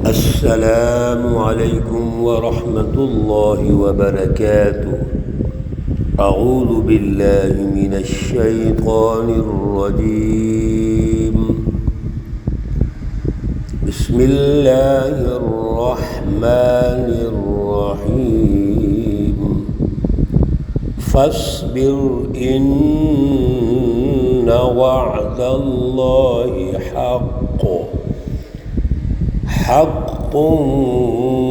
السلام علیکم ورحمۃ اللہ وبرکاتہ۔ اعوذ باللہ من الشیطان الرجیم، بسم اللہ الرحمن الرحیم۔ فاصبر ان وعد اللہ حق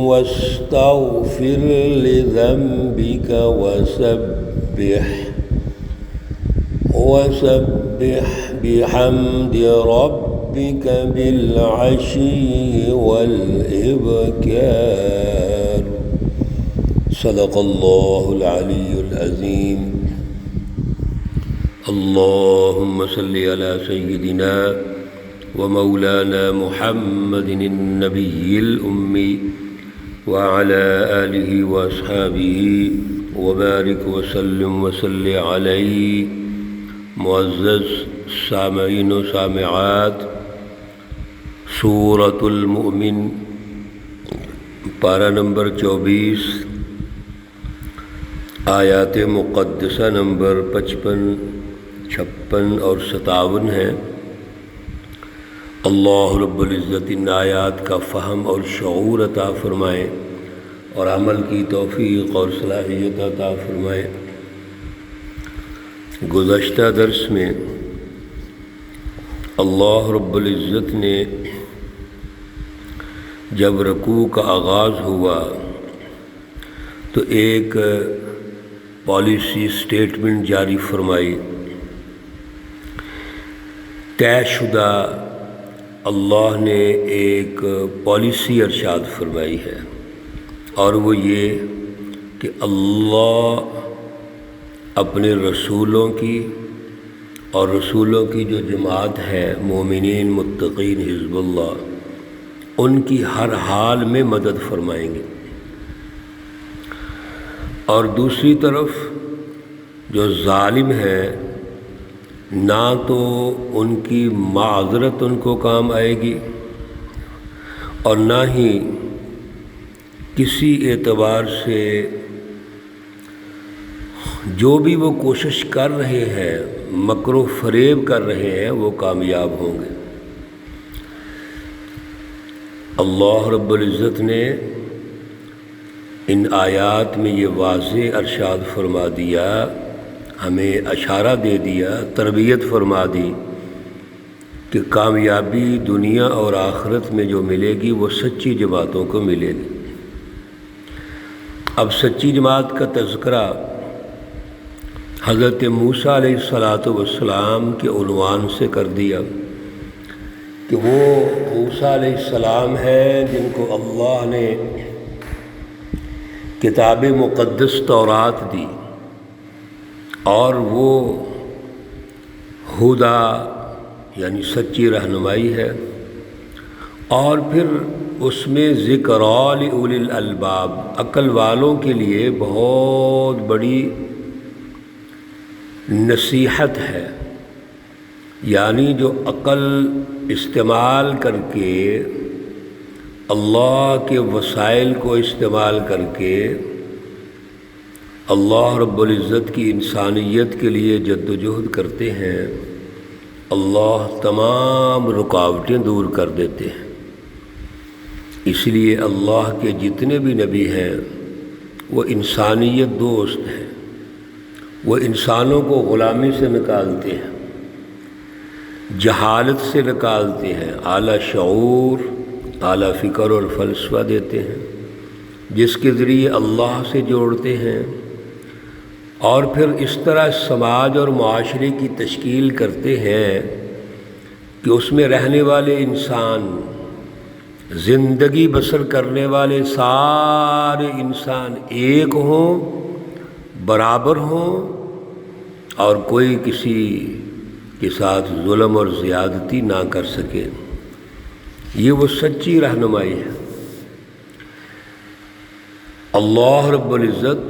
واستغفر لذنبك وسبح بحمد ربك بالعشي والإبكار۔ صدق اللہ العلی العظیم۔ اللهم صل على سيدنا ومولانا محمد النبي الأمي وعلى آله وأصحابه وبارك وسلم وصل عليه۔ معزز سامعین و سامعات، سورۃ المؤمن پارہ نمبر 24، آیات مقدسہ نمبر 55، 56 اور 57 ہیں۔ اللہ رب العزت ان آیات کا فہم اور شعور عطا فرمائے اور عمل کی توفیق اور صلاحیت عطا فرمائے۔ گزشتہ درس میں اللہ رب العزت نے جب رکوع کا آغاز ہوا تو ایک پالیسی سٹیٹمنٹ جاری فرمائی۔ طے شدہ اللہ نے ایک پالیسی ارشاد فرمائی ہے، اور وہ یہ کہ اللہ اپنے رسولوں کی اور رسولوں کی جو جماعت ہے، مومنین متقین حزب اللہ، ان کی ہر حال میں مدد فرمائیں گے۔ اور دوسری طرف جو ظالم ہے، نہ تو ان کی معذرت ان کو کام آئے گی اور نہ ہی کسی اعتبار سے جو بھی وہ کوشش کر رہے ہیں، مکر و فریب کر رہے ہیں، وہ کامیاب ہوں گے۔ اللہ رب العزت نے ان آیات میں یہ واضح ارشاد فرما دیا، ہمیں اشارہ دے دیا، تربیت فرما دی کہ کامیابی دنیا اور آخرت میں جو ملے گی وہ سچی جماعتوں کو ملے گی۔ اب سچی جماعت کا تذکرہ حضرت موسیٰ علیہ السلام کے عنوان سے کر دیا کہ وہ موسیٰ علیہ السلام ہیں جن کو اللہ نے کتاب مقدس تورات دی، اور وہ ہدا یعنی سچی رہنمائی ہے، اور پھر اس میں ذکریٰ لأولی الالباب، عقل والوں کے لیے بہت بڑی نصیحت ہے، یعنی جو عقل استعمال کر کے، اللہ کے وسائل کو استعمال کر کے اللہ رب العزت کی انسانیت کے لیے جد و جہد کرتے ہیں، اللہ تمام رکاوٹیں دور کر دیتے ہیں۔ اس لیے اللہ کے جتنے بھی نبی ہیں وہ انسانیت دوست ہیں، وہ انسانوں کو غلامی سے نکالتے ہیں، جہالت سے نکالتے ہیں، اعلیٰ شعور، اعلیٰ فکر اور فلسفہ دیتے ہیں، جس کے ذریعے اللہ سے جوڑتے ہیں، اور پھر اس طرح سماج اور معاشرے کی تشکیل کرتے ہیں کہ اس میں رہنے والے انسان، زندگی بسر کرنے والے سارے انسان ایک ہوں، برابر ہوں، اور کوئی کسی کے ساتھ ظلم اور زیادتی نہ کر سکے۔ یہ وہ سچی رہنمائی ہے۔ اللہ رب العزت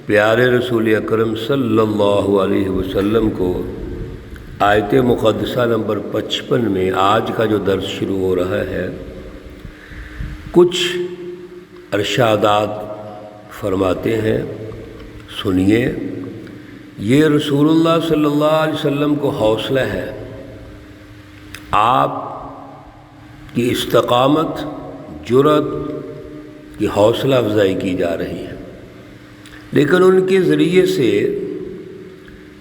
پیارے رسول اکرم صلی اللہ علیہ وسلم کو آیت مقدسہ نمبر 55 میں آج کا جو درس شروع ہو رہا ہے، کچھ ارشادات فرماتے ہیں، سنیے۔ یہ رسول اللہ صلی اللہ علیہ وسلم کو حوصلہ ہے، آپ کی استقامت، جرأت کی حوصلہ افزائی کی جا رہی ہے، لیکن ان کے ذریعے سے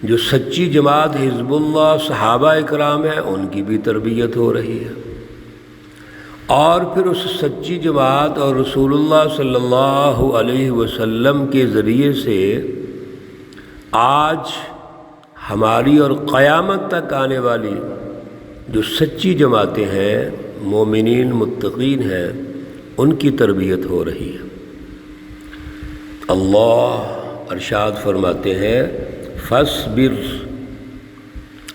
جو سچی جماعت حزب اللہ صحابہ اکرام ہیں ان کی بھی تربیت ہو رہی ہے، اور پھر اس سچی جماعت اور رسول اللہ صلی اللہ علیہ وسلم کے ذریعے سے آج ہماری اور قیامت تک آنے والی جو سچی جماعتیں ہیں، مومنین متقین ہیں، ان کی تربیت ہو رہی ہے۔ اللہ ارشاد فرماتے ہیں فاصبر،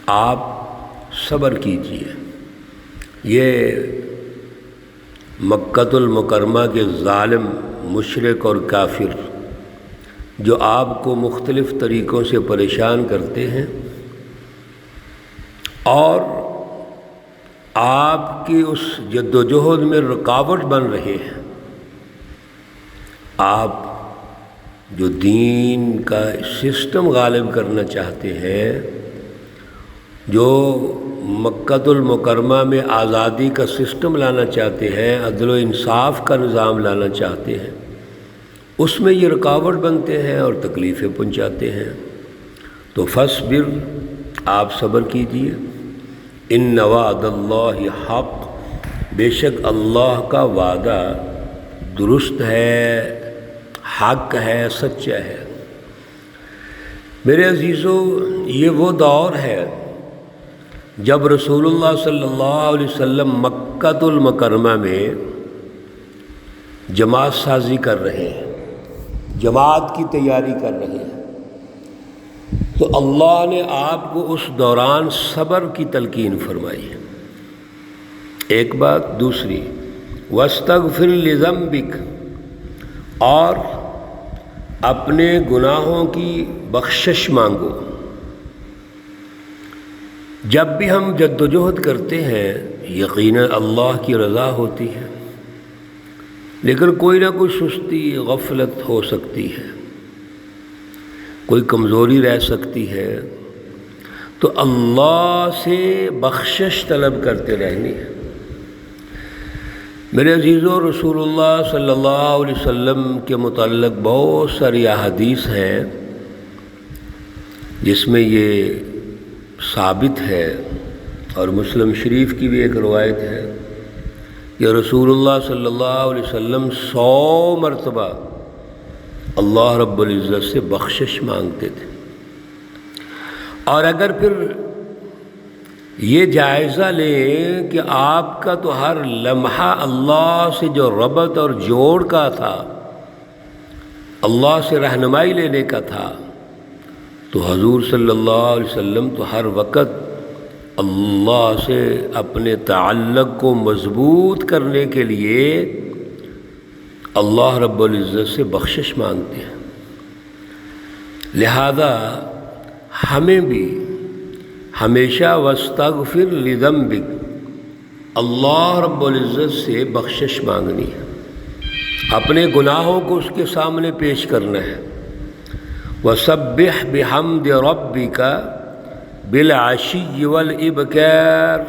آپ صبر کیجئے۔ یہ مکۃ المکرمہ کے ظالم مشرک اور کافر جو آپ کو مختلف طریقوں سے پریشان کرتے ہیں اور آپ کی اس جد و جہد میں رکاوٹ بن رہے ہیں، آپ جو دین کا سسٹم غالب کرنا چاہتے ہیں، جو مکۃ المکرمہ میں آزادی کا سسٹم لانا چاہتے ہیں، عدل و انصاف کا نظام لانا چاہتے ہیں، اس میں یہ رکاوٹ بنتے ہیں اور تکلیفیں پہنچاتے ہیں۔ تو فاصبر، آپ صبر کیجئے۔ ان وعد اللہ حق، بے شک اللہ کا وعدہ درست ہے، حق ہے، سچا ہے۔ میرے عزیزو، یہ وہ دور ہے جب رسول اللہ صلی اللہ علیہ وسلم مکۃ المکرمہ میں جماعت سازی کر رہے ہیں، جماعت کی تیاری کر رہے ہیں، تو اللہ نے آپ کو اس دوران صبر کی تلقین فرمائی ہے۔ ایک بات، دوسری واستغفر لذنبک، اور اپنے گناہوں کی بخشش مانگو۔ جب بھی ہم جد و جہد کرتے ہیں یقیناً اللہ کی رضا ہوتی ہے، لیکن کوئی نہ کوئی سستی، غفلت ہو سکتی ہے، کوئی کمزوری رہ سکتی ہے، تو اللہ سے بخشش طلب کرتے رہنی ہے۔ میرے عزیزو، رسول اللہ صلی اللہ علیہ وسلم کے متعلق بہت ساری احادیث ہیں جس میں یہ ثابت ہے، اور مسلم شریف کی بھی ایک روایت ہے کہ رسول اللہ صلی اللہ علیہ وسلم 100 مرتبہ اللہ رب العزت سے بخشش مانگتے تھے۔ اور اگر پھر یہ جائزہ لیں کہ آپ کا تو ہر لمحہ اللہ سے جو ربط اور جوڑ کا تھا، اللہ سے رہنمائی لینے کا تھا، تو حضور صلی اللہ علیہ وسلم تو ہر وقت اللہ سے اپنے تعلق کو مضبوط کرنے کے لیے اللہ رب العزت سے بخشش مانگتے ہیں۔ لہذا ہمیں بھی ہمیشہ واستغفر لذنبک، اللہ رب العزت سے بخشش مانگنی ہے، اپنے گناہوں کو اس کے سامنے پیش کرنا ہے۔ وسبح بحمد ربک بالعشی والابکار،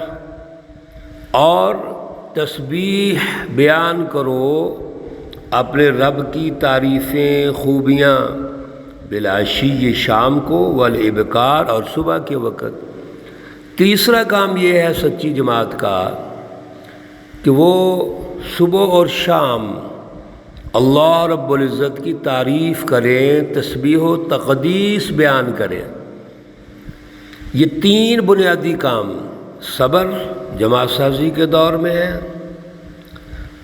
اور تسبیح بیان کرو اپنے رب کی تعریفیں، خوبیاں، بالعشی شام کو، والابکار اور صبح کے وقت۔ تیسرا کام یہ ہے سچی جماعت کا کہ وہ صبح اور شام اللہ رب العزت کی تعریف کریں، تسبیح و تقدیس بیان کریں۔ یہ 3 بنیادی کام صبر جماعت سازی کے دور میں ہے،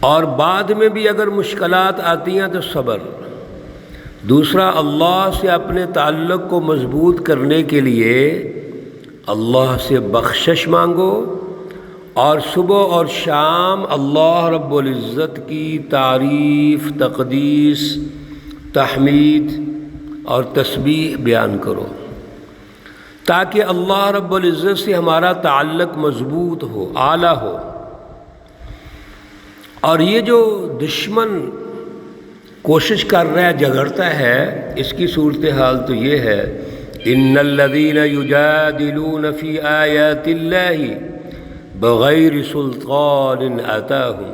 اور بعد میں بھی اگر مشکلات آتی ہیں تو صبر۔ دوسرا، اللہ سے اپنے تعلق کو مضبوط کرنے کے لیے اللہ سے بخشش مانگو، اور صبح اور شام اللہ رب العزت کی تعریف، تقدیس، تحمید اور تسبیح بیان کرو، تاکہ اللہ رب العزت سے ہمارا تعلق مضبوط ہو، اعلیٰ ہو۔ اور یہ جو دشمن کوشش کر رہا ہے، جھگڑتا ہے، اس کی صورتحال تو یہ ہے، ان الذین یجادلون فی آیات اللہ بغیر سلطان اتاہم،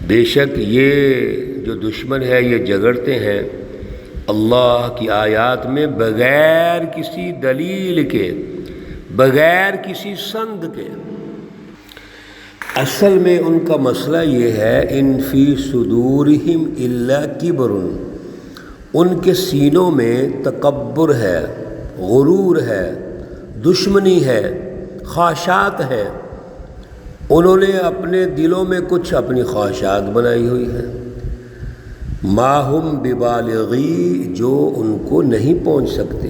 بے شک یہ جو دشمن ہے یہ جھگڑتے ہیں اللہ کی آیات میں بغیر کسی دلیل کے، بغیر کسی سند کے۔ اصل میں ان کا مسئلہ یہ ہے، ان فی صدورہم الا کبر، ان کے سینوں میں تکبر ہے، غرور ہے، دشمنی ہے، خواہشات ہے۔ انہوں نے اپنے دلوں میں کچھ اپنی خواہشات بنائی ہوئی ہیں، ما ہم ببالغی، جو ان کو نہیں پہنچ سکتے۔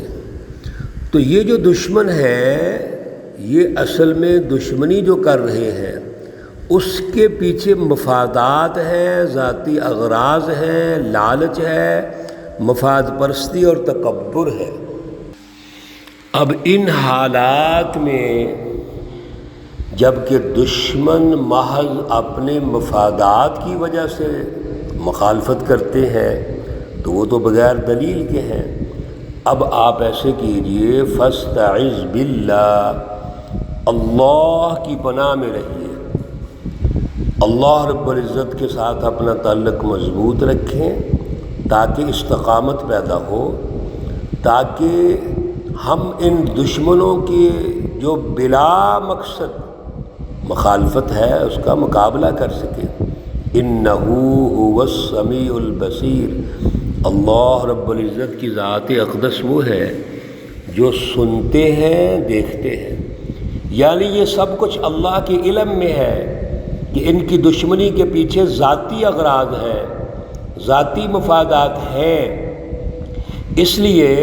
تو یہ جو دشمن ہے، یہ اصل میں دشمنی جو کر رہے ہیں اس کے پیچھے مفادات ہیں، ذاتی اغراض ہیں، لالچ ہے، مفاد پرستی اور تکبر ہے۔ اب ان حالات میں جب کہ دشمن محض اپنے مفادات کی وجہ سے مخالفت کرتے ہیں تو وہ تو بغیر دلیل کے ہیں۔ اب آپ ایسے کیجئے، فاستعذ باللہ، اللہ کی پناہ میں رہیے، اللہ رب العزت کے ساتھ اپنا تعلق مضبوط رکھیں تاکہ استقامت پیدا ہو، تاکہ ہم ان دشمنوں کی جو بلا مقصد مخالفت ہے اس کا مقابلہ کر سکیں۔ انہ هو السمیع البصیر، اللہ رب العزت کی ذات اقدس وہ ہے جو سنتے ہیں، دیکھتے ہیں، یعنی یہ سب کچھ اللہ کے علم میں ہے کہ ان کی دشمنی کے پیچھے ذاتی اغراض ہیں، ذاتی مفادات ہیں، اس لیے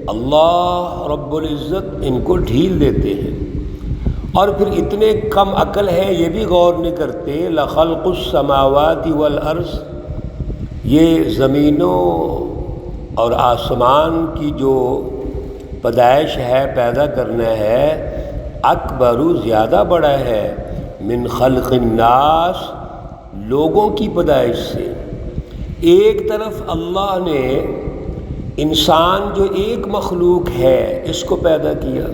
اللہ رب العزت ان کو ڈھیل دیتے ہیں۔ اور پھر اتنے کم عقل ہیں، یہ بھی غور نہیں کرتے، لخلق السماوات والارض، یہ زمینوں اور آسمان کی جو پیدائش ہے، پیدا کرنا ہے، اکبر، زیادہ بڑا ہے، من خلق الناس، لوگوں کی پیدائش سے۔ ایک طرف اللہ نے انسان جو ایک مخلوق ہے اس کو پیدا کیا،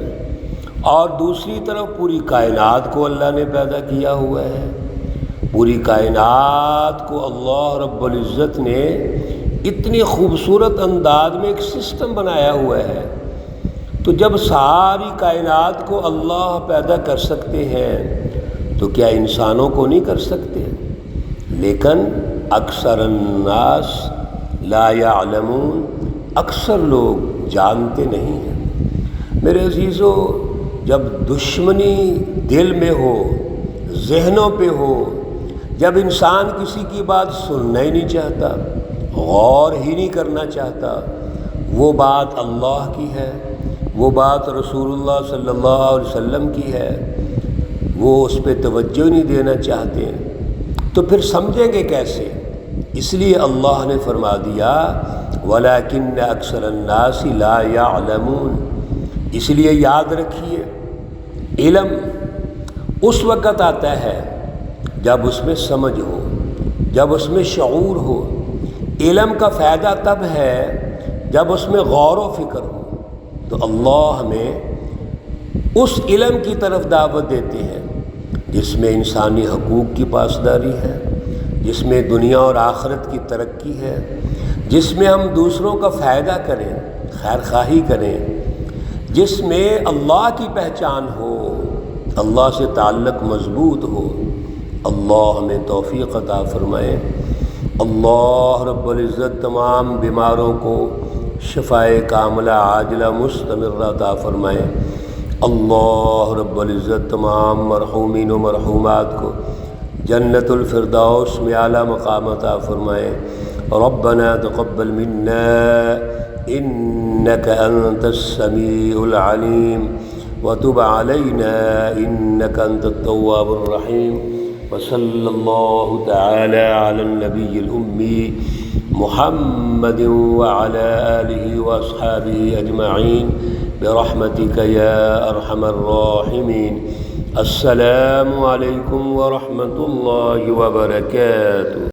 اور دوسری طرف پوری کائنات کو اللہ نے پیدا کیا ہوا ہے۔ پوری کائنات کو اللہ رب العزت نے اتنی خوبصورت انداز میں ایک سسٹم بنایا ہوا ہے، تو جب ساری کائنات کو اللہ پیدا کر سکتے ہیں تو کیا انسانوں کو نہیں کر سکتے؟ لیکن اکثر الناس لا یعلمون، اکثر لوگ جانتے نہیں ہیں۔ میرے عزیزو، جب دشمنی دل میں ہو، ذہنوں پہ ہو، جب انسان کسی کی بات سننا ہی نہیں چاہتا، غور ہی نہیں کرنا چاہتا، وہ بات اللہ کی ہے، وہ بات رسول اللہ صلی اللہ علیہ وسلم کی ہے، وہ اس پہ توجہ نہیں دینا چاہتے، تو پھر سمجھیں گے کیسے؟ اس لیے اللہ نے فرما دیا وَلَكِنَّ أَكْثَرَ النَّاسِ لَا يَعْلَمُونَ۔ اس لیے یاد رکھیے، علم اس وقت آتا ہے جب اس میں سمجھ ہو، جب اس میں شعور ہو۔ علم کا فائدہ تب ہے جب اس میں غور و فکر ہو۔ تو اللہ ہمیں اس علم کی طرف دعوت دیتے ہیں جس میں انسانی حقوق کی پاسداری ہے، جس میں دنیا اور آخرت کی ترقی ہے، جس میں ہم دوسروں کا فائدہ کریں، خیر خواہی کریں، جس میں اللہ کی پہچان ہو، اللہ سے تعلق مضبوط ہو۔ اللہ ہمیں توفیق عطا فرمائے۔ اللہ رب العزت تمام بیماروں کو شفائے کاملہ عاجلہ مستمرہ عطا فرمائے۔ اللہ رب العزت تمام مرحومین و مرحومات کو جنت الفردوس میں اعلیٰ مقام عطا فرمائے۔ ربنا تقبل منا انك انت السميع العليم وتب علينا انك انت التواب الرحيم، وصلى الله تعالى على النبي الأمي محمد وعلى آله وأصحابه أجمعين برحمتك يا أرحم الراحمين۔ السلام علیکم ورحمۃ اللہ وبرکاتہ۔